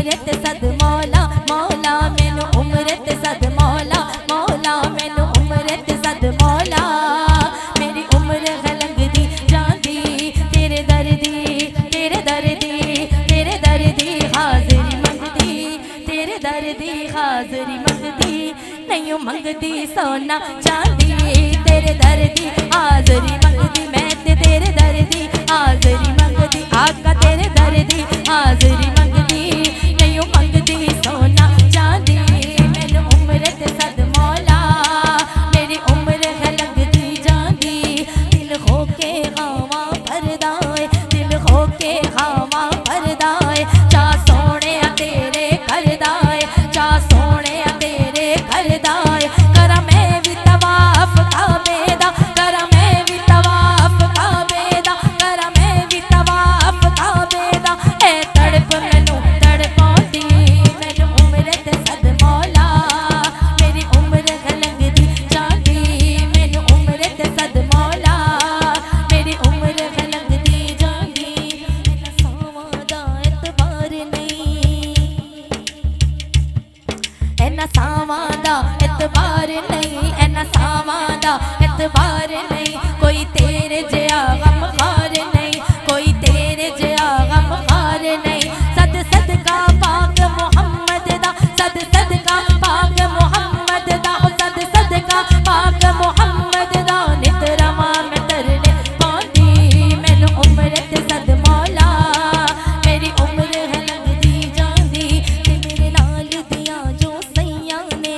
उम्र ते सद मौला मौला मैनू उम्र ते सद मौला मौला मैनू उम्र ते सद मौला मेरी उम्र है लंघदी जांदी तेरे दर दी तेरे दर दी तेरे दर दी हाज़री मंगदी तेरे दर दी हाज़री मंगदी नहीं मंगदी सोना चांदी तेरे दर दी हाज़री मंगदी मैं ते तेरे दर दी हाज़री मंगदी आका तेरे दर दी हाज़री मंगदी नहीं मंगदी सोना चांदी मैनू उम्र ते सद मौला मेरी उम्र है लंघदी जांदी दिल हो के खावा भरदा है दिल हो के खावा भरदा है चा सोने तेरे करदा है चा सोने तेरे करदा है करा मैं भी तवाफ काबे दा करा मैं भी तवाफ काबे दा करा मैं भी तवाफ काबे दा ए तड़प मैनू तड़पाउंदी मैनू उम्र ते सद मौला मेरी उम्र है लंघदी जांदी मैनू उम्र ते सद मौला मेरी उम्र है लंघदी जांदी इन्ना सावां दा एतबार नहीं इन्ना सावां दा एतबार नहीं कोई तेरे जिहा गमखार नहीं कोई तेरे जिहा गमखार नहीं सद सदका पाक मुहम्मद दा सद सदका पाक मुहम्मद दा सद सदका पाक मुहम्मद दा नित रवा मैं तरले पांदी मैनू उम्र ते सद मौला मेरी उम्र है लंघदी जांदी ते मेरे नाल दियां जो सैयां ने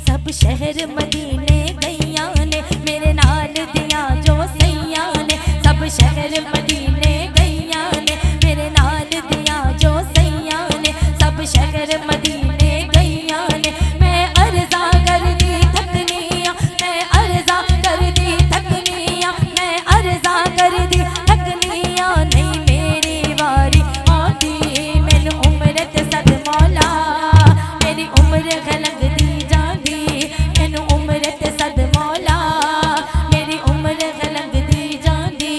सब शहर मदीने गईयां ने मेरे नाल दियां जो सैयां ने सब शहर मदीने गईयां ने मेरे नाल दियां जो सैयां ने सब शहर मदीने गईयां ने मैं अर्ज़ा करदी थकनिया मैं अर्ज़ा करदी थकनिया मैं अर्ज़ा करदी थकनिया नहीं मेरी वारी आंदी मैनू उम्र ते सद मौला मेरी उम्र है लंघदी जांदी मैनू उम्र ते सद मौला मेरी उम्र है लंघदी जांदी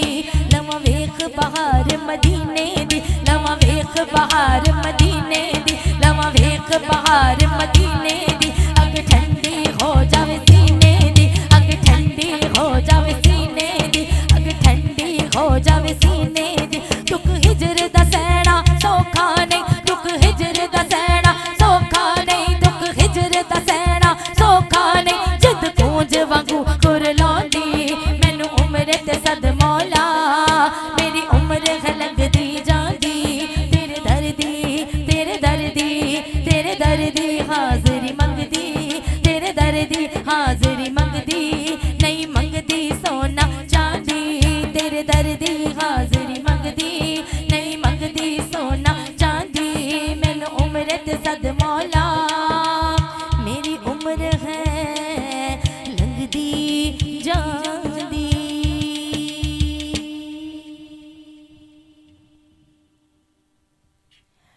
लवा वेख बहार मदीने दी लवा वेख बहार मदीने दी लवा वेख बहार मदीने दी अग ठंडी हो जावे सीने दी अग ठंडी हो जावे सीने दी अग ठंडी हो जावे सीने दी दुख हिजर दा सहना सौखा नहीं दुख हिजर दा सहना सौखा नहीं दुख हिजर दा सहना सौखा नहीं जिद गूंज वांगू कुरलांदी मैनू उम्र ते सद मौला मेरी उम्र है लंघदी जांदी तेरे दर दी तेरे दर दी तेरे दर दी हाज़री मंगदी तेरे दर दी हाज़री मंगदी नहीं मंगदी सोना चांदी तेरे दर दी हाज़री मंगदी नहीं मंगदी सोना चांदी मैनू उम्र ते सद मौला मेरी उम्र है लंघदी जांदी।